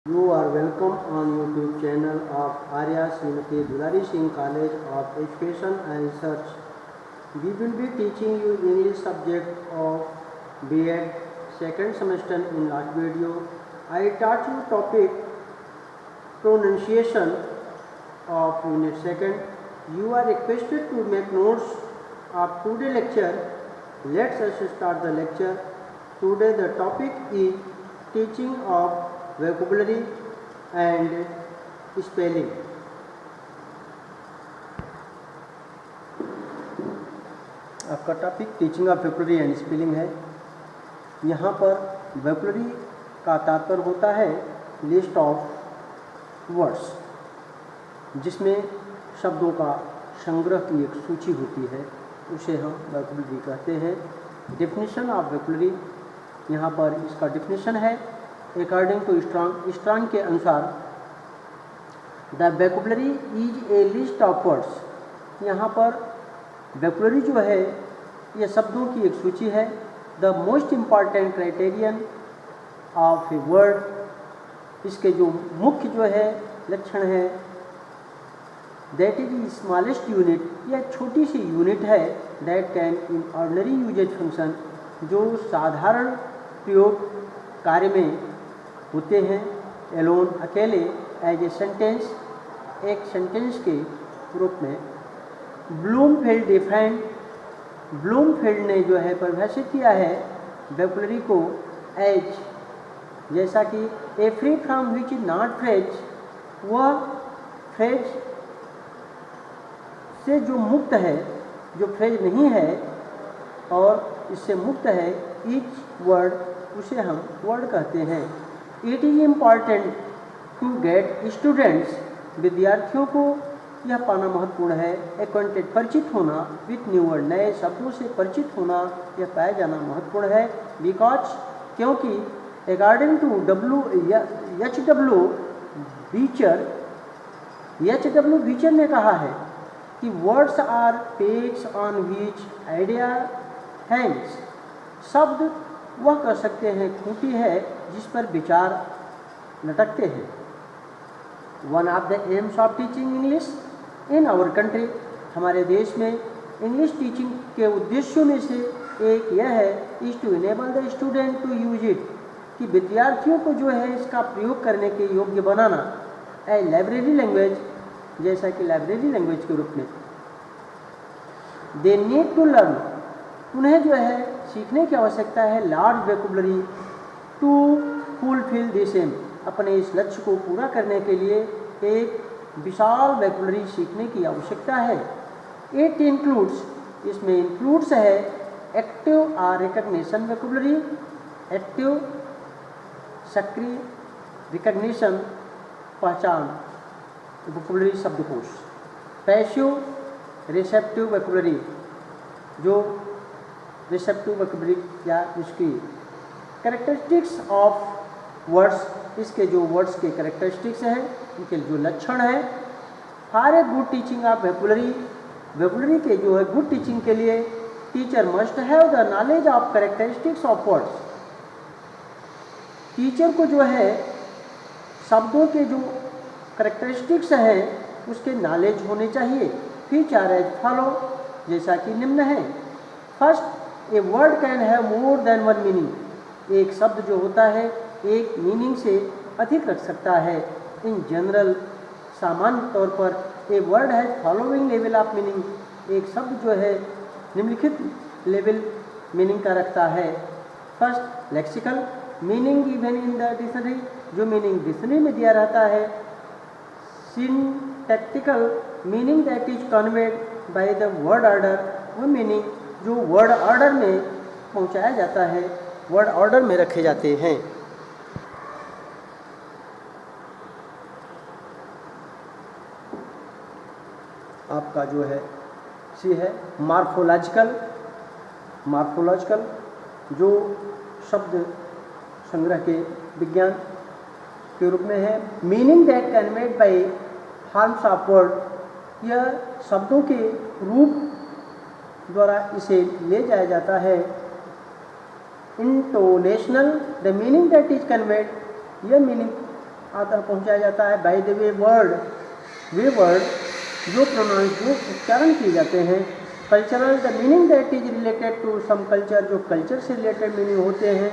You are welcome on YouTube channel of Arya Srimati Dulari Singh College of Education and Research. We will be teaching you English subject of B.Ed second semester in last video. I taught you topic pronunciation of unit second. You are requested to make notes of today's lecture. Let us start the lecture. Today the topic is teaching of vocabulary and spelling. आपका topic teaching of vocabulary and spelling है। यहाँ पर vocabulary का तात्पर्य होता है list of words, जिसमें शब्दों का संग्रह की एक सूची होती है, उसे हम वोकैबुलरी कहते हैं। डेफिनेशन ऑफ वोकैबुलरी, यहाँ पर इसका डेफिनेशन है अकॉर्डिंग टू स्ट्रॉन्ग के अनुसार the vocabulary is a list of words. यहाँ पर वोकैबुलरी जो है ये शब्दों की एक सूची है। The most important criterion of a word, इसके जो मुख्य जो है लक्षण है, दैट इज स्मॉलेस्ट यूनिट, यह छोटी सी यूनिट है, that can in ordinary usages function, जो साधारण प्रयोग कार्य में होते हैं, एलोन अकेले, एज ए सेंटेंस, एक सेंटेंस के रूप में। ब्लूमफील्ड ने जो है परिभाषित किया है वोकैबुलरी को एज, जैसा कि a free from which is not phrase, वह फ्रेज से जो मुक्त है, जो फ्रेज नहीं है और इससे मुक्त है, ईच वर्ड, उसे हम वर्ड कहते हैं। It is important to get students, विद्यार्थियों को यह पाना महत्वपूर्ण है, एक्वेंटेड, परिचित होना, विथ न्यू वर्ड, नए शब्दों से परिचित होना, यह पाया जाना महत्वपूर्ण है। बिकॉज, क्योंकि according to H W Beecher ने कहा है कि words are pegs on which idea hangs, शब्द वह कह सकते हैं खूंटी है जिस पर विचार लटकते हैं। One of the aims of teaching English in our country, हमारे देश में इंग्लिश टीचिंग के उद्देश्यों में से एक यह है, is to enable the student to use it, कि विद्यार्थियों को जो है इसका प्रयोग करने के योग्य बनाना, ए लाइब्रेरी लैंग्वेज, जैसा कि लाइब्रेरी लैंग्वेज के रूप में। दे नीड टू लर्न, उन्हें जो है सीखने की आवश्यकता है, large vocabulary to fulfil this aim, अपने इस लक्ष्य को पूरा करने के लिए एक विशाल वोकैबुलरी सीखने की आवश्यकता है। इट इंक्लूड्स, इसमें इंक्लूड्स है एक्टिव और रिकग्निशन वोकैबुलरी, एक्टिव सक्रिय, रिकग्निशन पहचान वोकैबुलरी शब्दकोश। पैसिव रिसेप्टिव वोकैबुलरी, जो रिसेप्टिव वोकैबुलरी या इसकी कैरेक्टरिस्टिक्स ऑफ वर्ड्स, इसके जो वर्ड्स के कैरेक्टरिस्टिक्स हैं, इनके जो लक्षण हैं। For a good teaching of vocabulary, vocabulary के जो है गुड टीचिंग के लिए teacher must have the knowledge of characteristics of words, teacher को जो है शब्दों के जो कैरेक्टरिस्टिक्स हैं उसके नॉलेज होने चाहिए। फीचर एज फॉलो, जैसा कि निम्न है। First, a word can have more than one meaning, एक शब्द जो होता है एक मीनिंग से अधिक रख सकता है। इन जनरल, सामान्य तौर पर, ए वर्ड है फॉलोइंग लेवल ऑफ मीनिंग, एक शब्द जो है निम्नलिखित लेवल मीनिंग का रखता है। First, lexical meaning given in the dictionary, जो मीनिंग डिक्शनरी में दिया रहता है। Syntactical meaning that is conveyed by the word order, वो मीनिंग जो वर्ड ऑर्डर में पहुंचाया जाता है, वर्ड ऑर्डर में रखे जाते हैं। आपका जो है सी है मार्फोलॉजिकल, जो शब्द संग्रह के विज्ञान के रूप में है। Meaning that conveyed bye forms of word, यह शब्दों के रूप द्वारा इसे ले जाया जाता है। Intonational, the meaning that is conveyed, यह मीनिंग पहुँचाया जाता है। बाय द वे वर्ड जो प्रोनाउंस जो उच्चारण किए जाते हैं, cultural the meaning that is related to some culture, जो कल्चर से रिलेटेड मीनिंग होते हैं।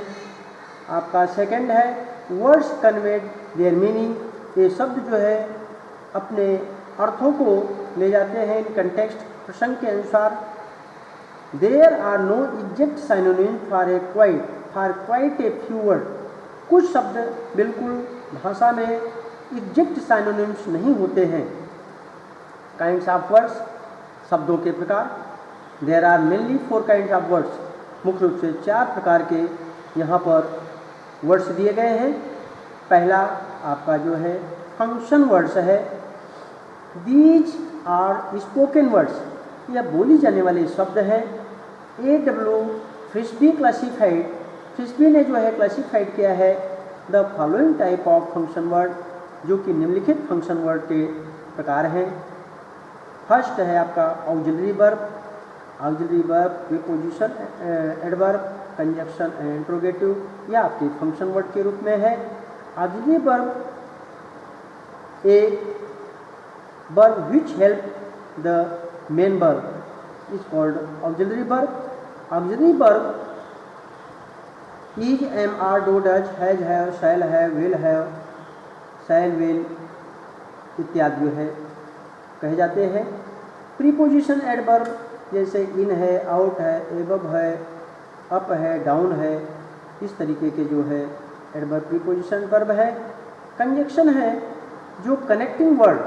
आपका सेकंड है वर्ड्स कन्वेड देयर मीनिंग, ये शब्द जो है अपने अर्थों को ले जाते हैं इन कंटेक्स्ट, प्रसंग के अनुसार। There are no exact synonym for quite a few word, कुछ शब्द बिल्कुल भाषा में एग्जैक्ट सिनोनिम्स नहीं होते हैं। काइंड्स ऑफ वर्ड्स, शब्दों के प्रकार। There are mainly 4 kinds of words, मुख्य रूप से 4 प्रकार के यहाँ पर वर्ड्स दिए गए हैं। पहला आपका जो है फंक्शन वर्ड्स है। दीज आर स्पोकन वर्ड्स, यह बोली जाने वाले शब्द हैं। A.W. फ्रिस्बी क्लासिफाइड, फ्रिस्बी ने जो है क्लासिफाइड किया है the following type of function word, जो कि निम्नलिखित फंक्शन वर्ड के प्रकार हैं। फर्स्ट है आपका auxiliary verb, preposition, adverb, conjunction and interrogative, यह आपके फंक्शन वर्ड के रूप में है। Auxiliary verb a verb which help the main verb is called auxiliary verb. Auxiliary verb is, am, are, do, does, has, have, shall have, will have, shall, will इत्यादि जो है कहे जाते हैं। प्रीपोजिशन एडवर्ब जैसे इन है, आउट है, above है, अप है, डाउन है, इस तरीके के जो है एडवर्ब प्रीपोजिशन वर्ब है। कंजक्शन है जो connecting word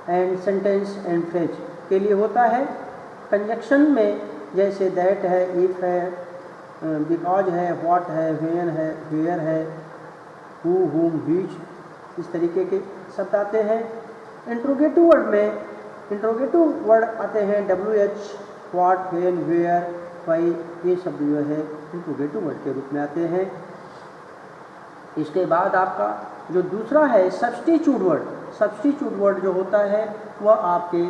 and sentence and phrase के लिए होता है। कंजक्शन में जैसे दैट है, इफ है, बिकॉज है, व्हाट है, व्हेन है, वेयर है, हु, हुम, व्हिच, इस तरीके के शब्द आते हैं। इंट्रोगेटिव वर्ड में इंट्रोगेटिव वर्ड आते हैं WH, what, when, where, why, ये शब्द जो है इंट्रोगेटिव वर्ड के रूप में आते हैं। इसके बाद आपका जो दूसरा है सब्स्टिट्यूट वर्ड। सब्स्टिट्यूट वर्ड जो होता है वह आपके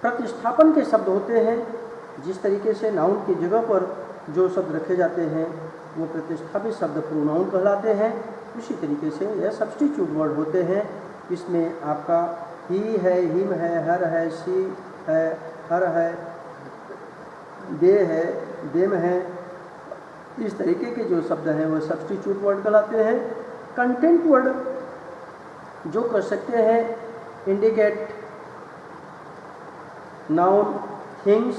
प्रतिस्थापन के शब्द होते हैं। जिस तरीके से नाउन की जगह पर जो शब्द रखे जाते हैं वो प्रतिस्थापित शब्द प्रोनाउन कहलाते हैं, उसी तरीके से यह सब्स्टिट्यूट वर्ड होते हैं। इसमें आपका ही है, हिम है, हर है, सी है, हर है, दे है, देम है, इस तरीके के जो शब्द हैं वो सब्स्टिट्यूट वर्ड कहलाते हैं। कंटेंट वर्ड जो कर सकते हैं indicate noun, things,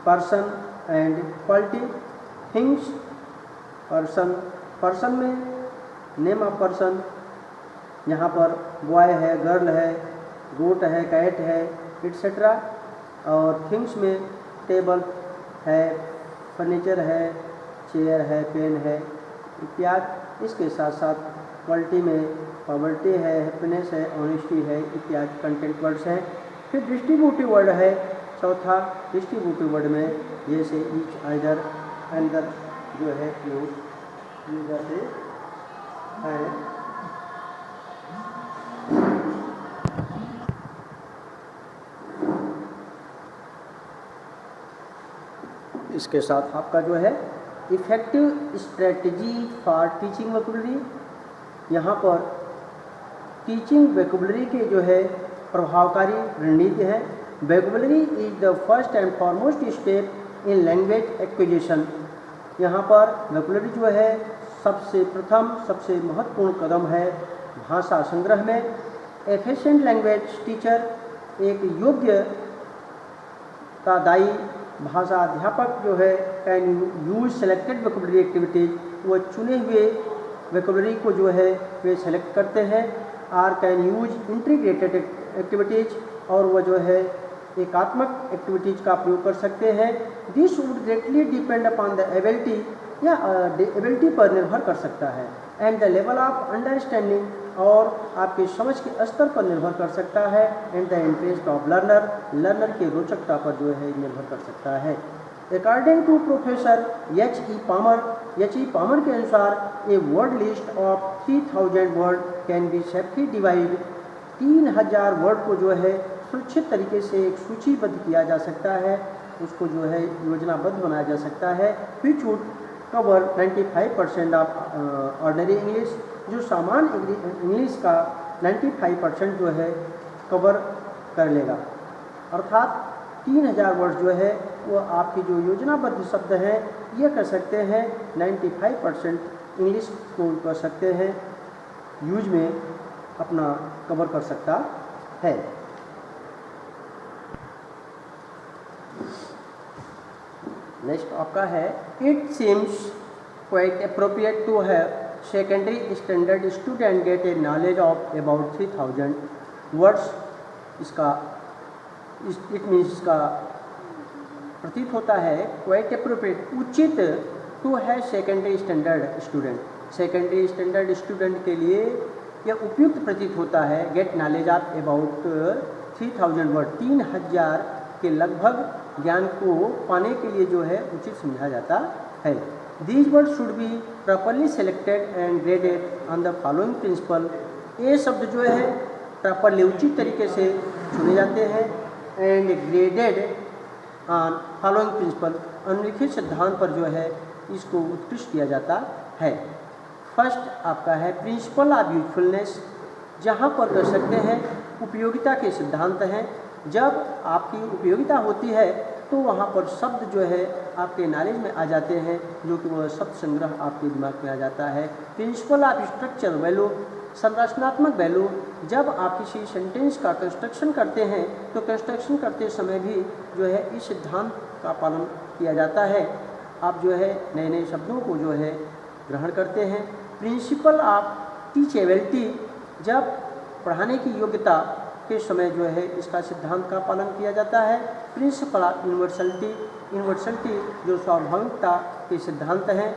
person and quality. Things, person में नेम ऑफ पर्सन, यहाँ पर बॉय है, गर्ल है, गोट है, कैट है, एट्सेट्रा। और थिंग्स में टेबल है, फर्नीचर है, चेयर है, पेन है इत्यादि। इसके साथ साथ क्वालिटी में पॉवर्टी है, हैप्पीनेस है, ऑनेस्टी है इत्यादि कंटेंट वर्ड्स हैं। फिर डिस्ट्रीब्यूटिव वर्ड है चौथा। डिस्ट्रीब्यूटिव वर्ड में जैसे ईच, आइदर, अंदर जो है यूज किए जाते हैं। इसके साथ आपका जो है effective strategy for teaching vocabulary, यहाँ पर टीचिंग वोकैबुलरी के जो है प्रभावकारी रणनीति है। Vocabulary is the first and foremost step in language acquisition, यहाँ पर वोकैबुलरी जो है सबसे प्रथम सबसे महत्वपूर्ण कदम है भाषा संग्रह में। एफिशिएंट लैंग्वेज टीचर, एक योग्यतादायी भाषा अध्यापक जो है can use selected vocabulary activities, वह चुने हुए वोकैबुलरी को जो है वे सेलेक्ट करते हैं। Are can use integrated activities, और वह जो है एकात्मक एक्टिविटीज़ का प्रयोग कर सकते हैं। This would greatly depend upon the ability, या एबिलिटी पर निर्भर कर सकता है। And the level of understanding, और आपके समझ के स्तर पर निर्भर कर सकता है। And the interest of learner के रोचकता पर जो है निर्भर कर सकता है। According to professor H.E. Palmer के अनुसार a word list of 3000 word can be safety divide, 3000 word को जो है सुरक्षित तरीके से एक सूचीबद्ध किया जा सकता है, उसको जो है योजनाबद्ध बनाया जा सकता है। Which would cover 95% of ordinary English, जो सामान्य इंग्लिश का 95% जो है कवर कर लेगा। अर्थात 3000 वर्ड जो है वो आपकी जो योजनाबद्ध शब्द हैं ये कर सकते हैं 95% इंग्लिश को कर सकते हैं यूज में अपना कवर कर सकता है। नेक्स्ट आपका है it seems quite appropriate to have secondary standard student get a knowledge of about 3000 words. इसका इट मीन्स इसका प्रतीत होता है क्वाइट अप्रोप्रिएट उचित टू है secondary standard student, secondary standard student के लिए यह उपयुक्त प्रतीत होता है get knowledge of about 3000 word, 3000 के लगभग ज्ञान को पाने के लिए जो है उचित समझा जाता है। These word should be properly selected and graded on the following principle. ये शब्द जो है प्रॉपरली उचित तरीके से चुने जाते हैं and graded on following principle, निम्नलिखित सिद्धांत पर जो है इसको उत्कृष्ट किया जाता है। फर्स्ट आपका है प्रिंसिपल ऑफ यूजफुलनेस, जहाँ पर कर सकते हैं उपयोगिता के सिद्धांत हैं। जब आपकी उपयोगिता होती है तो वहाँ पर शब्द जो है आपके नॉलेज में आ जाते हैं, जो कि वह शब्द संग्रह आपके दिमाग में आ जाता है। प्रिंसिपल ऑफ स्ट्रक्चर वैल्यू, संरचनात्मक वैल्यू, जब आप किसी सेंटेंस का कंस्ट्रक्शन करते हैं तो कंस्ट्रक्शन करते समय भी जो है इस सिद्धांत का पालन किया जाता है। आप जो है नए नए शब्दों को जो है ग्रहण करते हैं। प्रिंसिपल ऑफ टीचेबिलिटी, जब पढ़ाने की योग्यता के समय जो है इसका सिद्धांत का पालन किया जाता है। प्रिंसिपल ऑफ यूनिवर्सलिटी, यूनिवर्सलिटी जो स्वाभाविकता के सिद्धांत हैं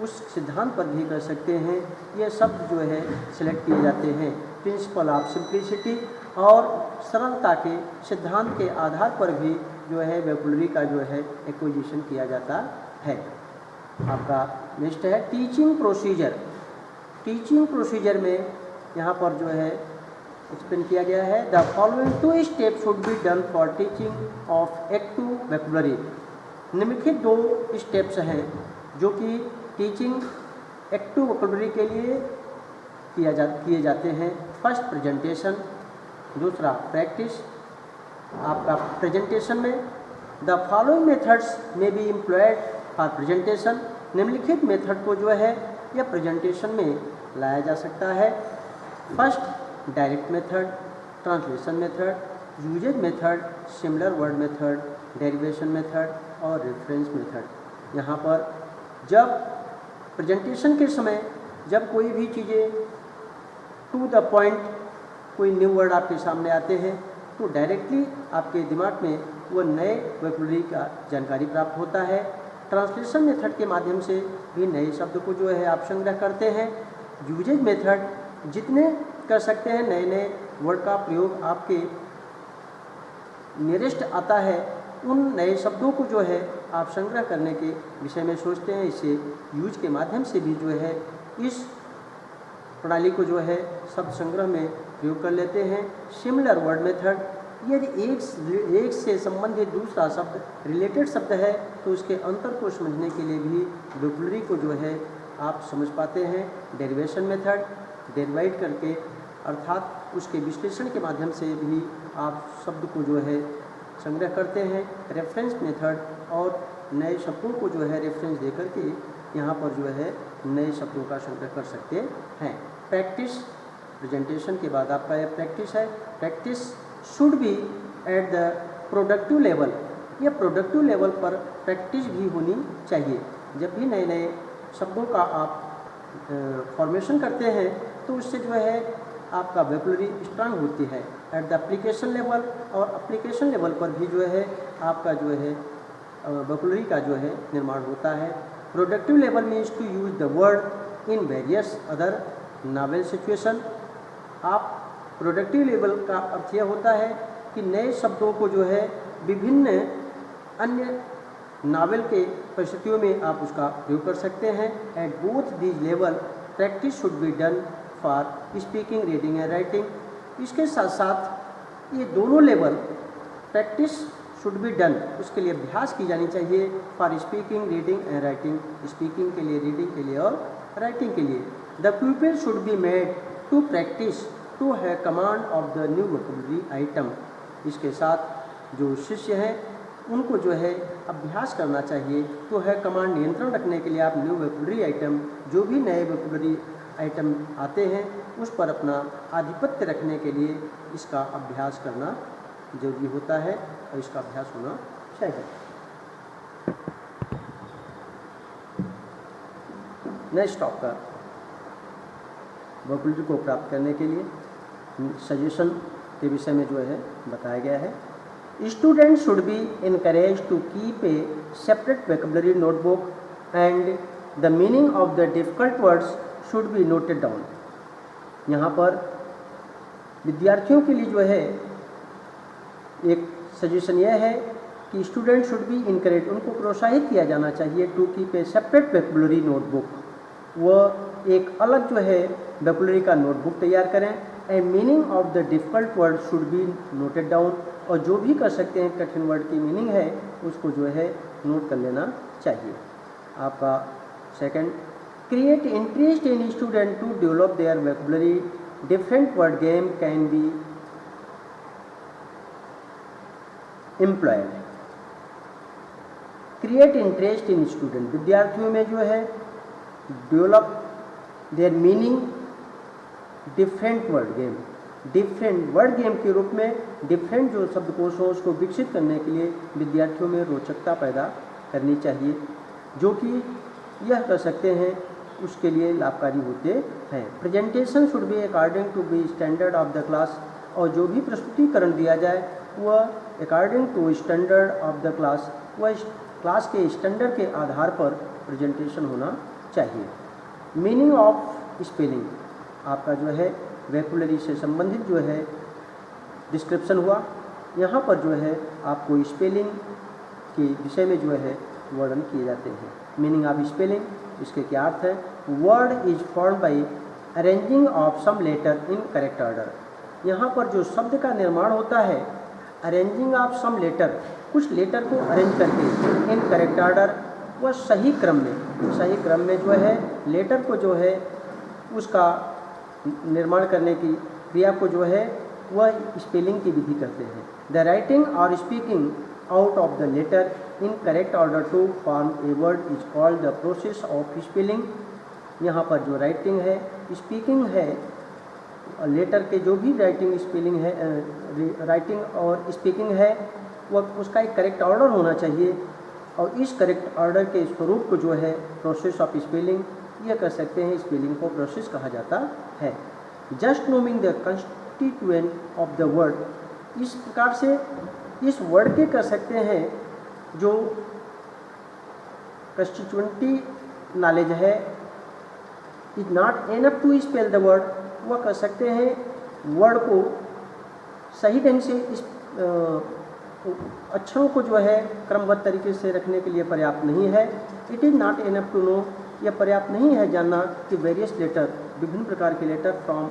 उस सिद्धांत पर भी कर सकते हैं। ये शब्द जो है सिलेक्ट किए जाते हैं। प्रिंसिपल ऑफ सिंप्लिसिटी और सरलता के सिद्धांत के आधार पर भी जो है वोकैबुलरी का जो है एक्विजिशन किया जाता है। आपका नेक्स्ट है टीचिंग प्रोसीजर। टीचिंग प्रोसीजर में यहाँ पर जो है एक्सप्लेन किया गया है the following 2 steps should be done for teaching of active vocabulary. निम्नलिखित 2 स्टेप्स हैं जो कि टीचिंग एक्टिव वोकैबुलरी के लिए किए जाते हैं। फर्स्ट प्रेजेंटेशन, दूसरा प्रैक्टिस। आपका प्रेजेंटेशन में द फॉलोइंग मेथड्स में बी एम्प्लॉयड फॉर प्रेजेंटेशन, निम्नलिखित मेथड को जो है यह प्रेजेंटेशन में लाया जा सकता है। First direct method, translation method, usages method, similar word method, derivation method और रेफरेंस मेथड। यहाँ पर जब प्रेजेंटेशन के समय जब कोई भी चीज़ें टू द पॉइंट, कोई न्यू वर्ड आपके सामने आते हैं तो डायरेक्टली आपके दिमाग में वो नए वोकैबुलरी का जानकारी प्राप्त होता है। ट्रांसलेशन मेथड के माध्यम से भी नए शब्द को जो है आप संग्रह करते हैं। यूजेज मेथड जितने कर सकते हैं नए नए वर्ड का प्रयोग आपके नियरेस्ट आता है, उन नए शब्दों को जो है आप संग्रह करने के विषय में सोचते हैं। इसे यूज के माध्यम से भी जो है इस प्रणाली को जो है शब्द संग्रह में प्रयोग कर लेते हैं। सिमिलर वर्ड मेथड, यदि एक से संबंधित दूसरा शब्द रिलेटेड शब्द है तो उसके अंतर को समझने के लिए भी वोकैबुलरी को जो है आप समझ पाते हैं। डेरिवेशन मेथड, डेरिवाइड करके अर्थात उसके विश्लेषण के माध्यम से भी आप शब्द को जो है संग्रह करते हैं। रेफरेंस मेथड, और नए शब्दों को जो है रेफरेंस दे करके यहाँ पर जो है नए शब्दों का संग्रह कर सकते हैं। प्रैक्टिस, प्रेजेंटेशन के बाद आपका यह प्रैक्टिस है। Practice should B at the productive level, यह प्रोडक्टिव लेवल पर प्रैक्टिस भी होनी चाहिए। जब भी नए नए शब्दों का आप फॉर्मेशन करते हैं तो उससे जो है आपका वोकैबुलरी स्ट्रांग होती है। एट द एप्लीकेशन लेवल, और एप्लीकेशन लेवल पर भी जो है आपका जो है वोकैबुलरी का जो है निर्माण होता है। Productive level means to use the word in various other novel situation. आप प्रोडक्टिव लेवल का अर्थ यह होता है कि नए शब्दों को जो है विभिन्न अन्य नावल के परिस्थितियों में आप उसका प्रयोग कर सकते हैं। At both these level practice should be done for speaking, reading and writing. इसके साथ साथ ये दोनों level practice should be done, उसके लिए अभ्यास की जानी चाहिए। For speaking, reading and writing, speaking के लिए, रीडिंग के लिए और राइटिंग के लिए। The people should be made to practice to have command of the new vocabulary item. इसके साथ जो शिष्य हैं उनको जो है अभ्यास करना चाहिए। तो है कमांड, नियंत्रण रखने के लिए आप न्यू वोकैबुलरी आइटम, जो भी नए वोकैबुलरी आइटम आते हैं उस पर अपना आधिपत्य रखने के लिए इसका अभ्यास करना जरूरी होता है और इसका अभ्यास होना चाहिए। नेक्स्ट आपका वोकैबुलरी को प्राप्त करने के लिए सजेशन के विषय में जो है बताया गया है। Student should be encourage to keep a separate vocabulary notebook and the meaning of the difficult words should be noted down. यहाँ पर विद्यार्थियों के लिए जो है एक सजेशन यह है कि स्टूडेंट शुड बी इनकरेज, उनको प्रोत्साहित किया जाना चाहिए to keep a separate vocabulary notebook, वह एक अलग जो है वोकैबुलरी का नोटबुक तैयार करें। And meaning of the difficult word should be noted down, और जो भी कर सकते हैं कठिन वर्ड की मीनिंग है उसको जो है नोट कर लेना चाहिए। आपका second, create interest in student to develop their vocabulary, different word game can be employed. Create interest in student, विद्यार्थियों में जो है develop their meaning, different word game, different word game के रूप में डिफरेंट जो शब्दकोश हो उसको विकसित करने के लिए विद्यार्थियों में रोचकता पैदा करनी चाहिए, जो कि यह कर सकते हैं उसके लिए लाभकारी होते हैं। Presentation should be according to be standard of the class, और जो भी प्रस्तुतिकरण दिया जाए वह according to standard of the class, वह क्लास के स्टैंडर्ड के आधार पर प्रेजेंटेशन होना चाहिए। मीनिंग ऑफ स्पेलिंग, आपका जो है वोकैबुलरी से संबंधित जो है डिस्क्रिप्शन हुआ। यहाँ पर जो है आपको स्पेलिंग के विषय में जो है वर्णन किए जाते हैं। मीनिंग ऑफ स्पेलिंग, इसके क्या अर्थ है? Word is form by arranging of some letter in correct order. यहाँ पर जो शब्द का निर्माण होता है अरेंजिंग ऑफ सम लेटर, कुछ लेटर को अरेंज करके, इन करेक्ट ऑर्डर, वह सही क्रम में जो है लेटर को जो है उसका निर्माण करने की क्रिया को जो है वह स्पेलिंग की विधि करते हैं। द राइटिंग और speaking out of the letter in correct order to form a word is called the process of spelling. यहाँ पर जो राइटिंग है, स्पीकिंग है, लेटर के जो भी राइटिंग स्पेलिंग है, राइटिंग और स्पीकिंग है, वह उसका एक करेक्ट ऑर्डर होना चाहिए, और इस करेक्ट ऑर्डर के स्वरूप को जो है प्रोसेस ऑफ स्पेलिंग, यह कर सकते हैं स्पेलिंग को प्रोसेस कहा जाता है। Just naming the constituent of the word, इस प्रकार से इस वर्ड के कर सकते हैं जो कंस्टिट्यूएंटी नॉलेज है, is not enough to spell the word, वह कर सकते हैं वर्ड को सही ढंग से इस अक्षरों को जो है क्रमबद्ध तरीके से रखने के लिए पर्याप्त नहीं है। It is not enough to know, यह पर्याप्त नहीं है जानना कि वेरियस लेटर, विभिन्न प्रकार के letter from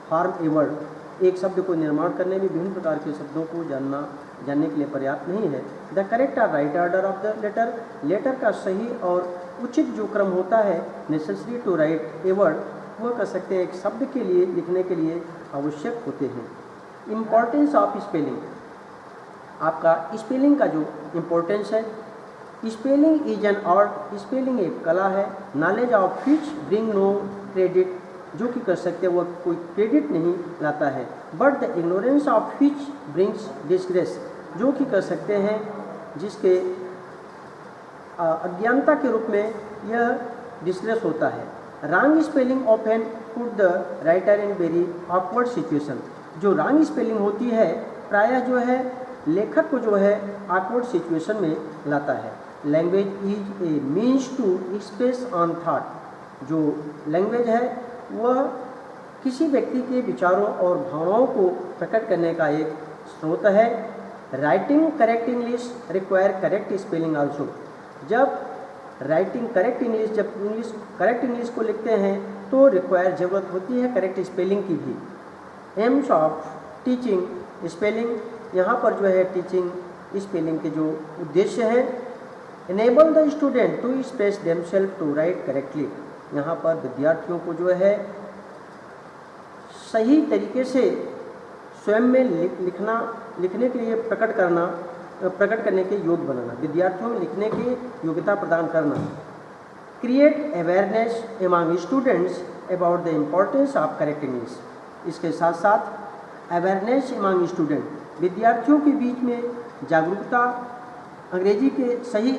form a word, एक शब्द को निर्माण करने में विभिन्न प्रकार के शब्दों को जानने के लिए पर्याप्त नहीं है। द करेक्ट और right order of the letter, letter का सही और उचित जो क्रम होता है, necessary to write a word, वह कर सकते हैं एक शब्द के लिए लिखने के लिए आवश्यक होते हैं। इम्पॉर्टेंस ऑफ स्पेलिंग, आपका स्पेलिंग का जो इम्पोर्टेंस है, spelling is an art, spelling एक कला है। Knowledge of which bring no credit, जो कि कर सकते हैं वह कोई क्रेडिट नहीं लाता है। But the ignorance of which brings disgrace, जो कि कर सकते हैं जिसके अज्ञानता के रूप में यह डिस्ग्रेस होता है। Wrong spelling often put the writer in very awkward situation, जो रॉन्ग स्पेलिंग होती है प्रायः जो है लेखक को जो है ऑकवर्ड सिचुएशन में लाता है। Language is a means to express on thought, जो लैंग्वेज है वह किसी व्यक्ति के विचारों और भावनाओं को प्रकट करने का एक स्रोत है। Writing correct English require correct spelling also, जब राइटिंग करेक्ट इंग्लिश, जब इंग्लिश करेक्ट इंग्लिश को लिखते हैं तो रिक्वायर ज़रूरत होती है करेक्ट स्पेलिंग की भी। एम्स ऑफ टीचिंग स्पेलिंग, यहाँ पर जो है टीचिंग स्पेलिंग के जो उद्देश्य हैं, enable the student to express themselves to write correctly. यहाँ पर विद्यार्थियों को जो है सही तरीके से स्वयं में लिखने के लिए प्रकट करने के योग्य बनाना, विद्यार्थियों में लिखने की योग्यता प्रदान करना। Create awareness among students about the importance of correct English. इसके साथ साथ अवेयरनेस एमंग स्टूडेंट, विद्यार्थियों के बीच में जागरूकता, अंग्रेजी के सही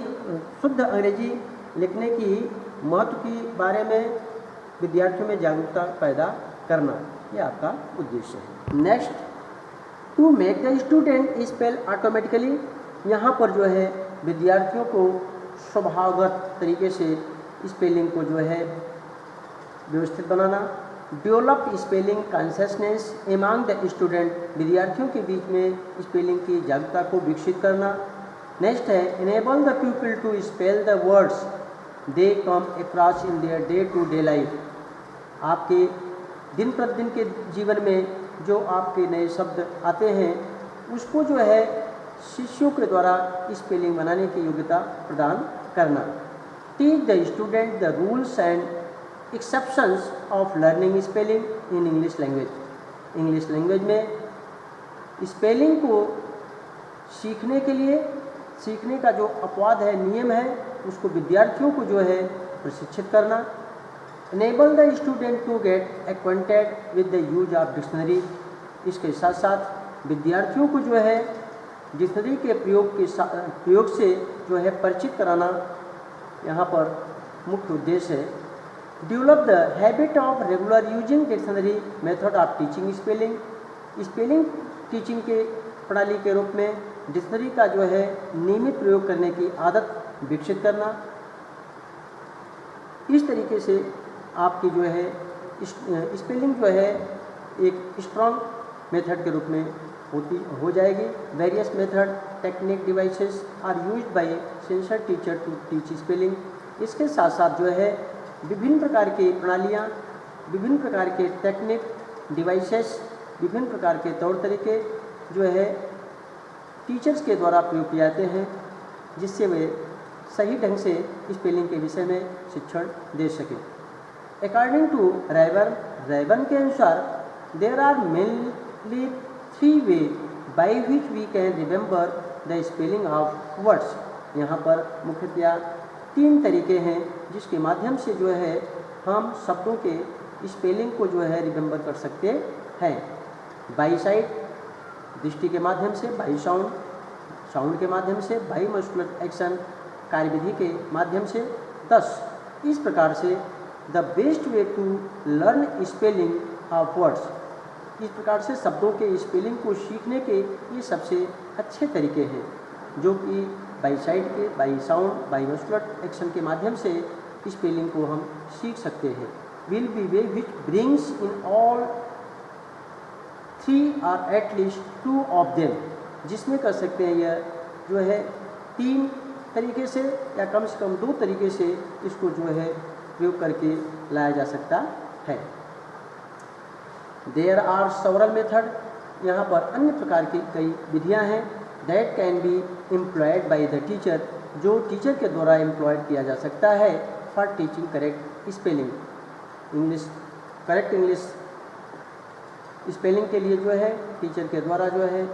शुद्ध अंग्रेजी लिखने की महत्व के बारे में विद्यार्थियों में जागरूकता पैदा करना, ये आपका उद्देश्य है। Next, to make the student spell automatically. यहाँ पर जो है विद्यार्थियों को स्वभावगत तरीके से स्पेलिंग को जो है व्यवस्थित बनाना। Develop spelling consciousness among the student, विद्यार्थियों के बीच में स्पेलिंग की जागरूकता को विकसित करना। नेक्स्ट है, enable the people to spell the words they come across in their day to day life. आपके दिन प्रतिदिन के जीवन में जो आपके नए शब्द आते हैं उसको जो है शिष्यों के द्वारा स्पेलिंग बनाने की योग्यता प्रदान करना। Teach the student the rules and exceptions of learning spelling in English language. English language में स्पेलिंग को सीखने के लिए, सीखने का जो अपवाद है, नियम है, उसको विद्यार्थियों को जो है प्रशिक्षित करना। Enable the student to get acquainted with the use of dictionary. इसके साथ साथ विद्यार्थियों को जो है डिक्शनरी के प्रयोग से जो है परिचित कराना यहाँ पर मुख्य उद्देश्य है। Develop the habit of regular using dictionary method of teaching spelling. Spelling teaching के प्रणाली के रूप में डिक्शनरी का जो है नियमित प्रयोग करने की आदत विकसित करना। इस तरीके से आपकी जो है स्पेलिंग जो है एक स्ट्रॉन्ग मेथड के रूप में हो जाएगी। Various method, technique, devices are used by sincere teacher to teach spelling. इसके साथ साथ जो है विभिन्न प्रकार की प्रणालियाँ, विभिन्न प्रकार के टेक्निक, डिवाइसेस, विभिन्न प्रकार के तौर तरीके जो है टीचर्स के द्वारा प्रयोग किए जाते हैं, जिससे वे सही ढंग से स्पेलिंग के विषय में शिक्षण दे सकें। अकॉर्डिंग टू रैबन के अनुसार there are mainly 3 way by which we can remember the spelling of words. यहाँ पर मुख्यतया 3 तरीके हैं जिसके माध्यम से जो है हम शब्दों के स्पेलिंग को जो है रिमेंबर कर सकते हैं। बाई साइट, दृष्टि के माध्यम से, बाई साउंड के माध्यम से, बाई मस्कुलर एक्शन, कार्यविधि के माध्यम से। 10 इस प्रकार से the best way to learn spelling of words, इस प्रकार से शब्दों के स्पेलिंग को सीखने के ये सबसे अच्छे तरीके हैं, जो कि बाई साइड के, by sound, by muscular action के माध्यम से स्पेलिंग को हम सीख सकते हैं। Will be way which brings in all 3 और एटलीस्ट 2 ऑफ देम, जिसमें कर सकते हैं यह जो है 3 तरीके से या कम से कम 2 तरीके से इसको जो है प्रयोग करके लाया जा सकता है। देयर आर सेवरल मेथड, यहाँ पर अन्य प्रकार की कई विधियाँ हैं। That can be employed by the teacher, जो टीचर के द्वारा एम्प्लॉयड किया जा सकता है for teaching correct spelling English. Correct English spelling के लिए जो है टीचर के द्वारा जो है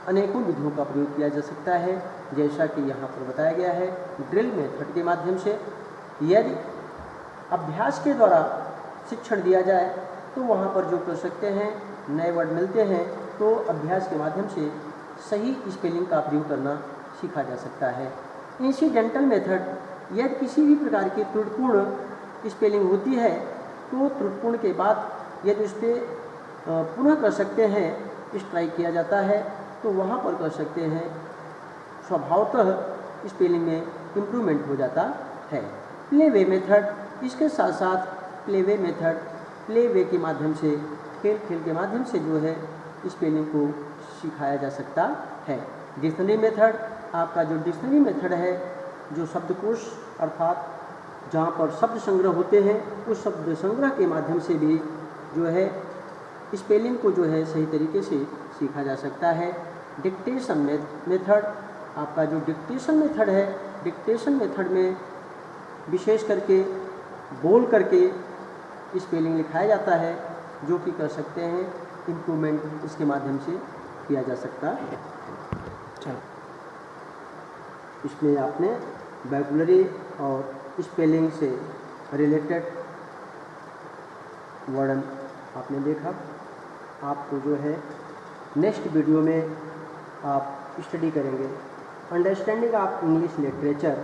अनेकों विधियों का प्रयोग किया जा सकता है, जैसा कि यहाँ पर बताया गया है। ड्रिल मेथड के माध्यम से, यदि अभ्यास के द्वारा शिक्षण दिया जाए तो वहाँ पर जो कर सकते हैं, नए वर्ड मिलते हैं तो अभ्यास के माध्यम से सही स्पेलिंग का प्रयोग करना सीखा जा सकता है। इंसिडेंटल मेथड, यदि किसी भी प्रकार की त्रुटिपूर्ण स्पेलिंग होती है तो त्रुटिपूर्ण के बाद यदि उस पर पुनः कर सकते हैं, स्ट्राइक किया जाता है तो वहाँ पर कर सकते हैं, स्वभावतः स्पेलिंग में इम्प्रूवमेंट हो जाता है। प्ले वे मेथड, इसके साथ साथ play way method, play way के माध्यम से, खेल के माध्यम से जो है स्पेलिंग को सिखाया जा सकता है। डिक्शनरी मेथड, आपका जो डिक्शनरी मेथड है, जो शब्दकोश अर्थात जहाँ पर शब्द संग्रह होते हैं, उस शब्द संग्रह के माध्यम से भी जो है स्पेलिंग को जो है सही तरीके से सीखा जा सकता है। डिक्टेशन मेथड, आपका जो डिक्टेशन मेथड है, डिक्टेशन मेथड में विशेष करके बोल करके स्पेलिंग लिखाया जाता है, जो कि कर सकते हैं इम्प्रूवमेंट इसके माध्यम से किया जा सकता है। चलो, इसमें आपने वोकैबुलरी और स्पेलिंग से रिलेटेड वर्णन आपने देखा। आपको जो है नेक्स्ट वीडियो में आप स्टडी करेंगे अंडरस्टैंडिंग ऑफ इंग्लिश लिटरेचर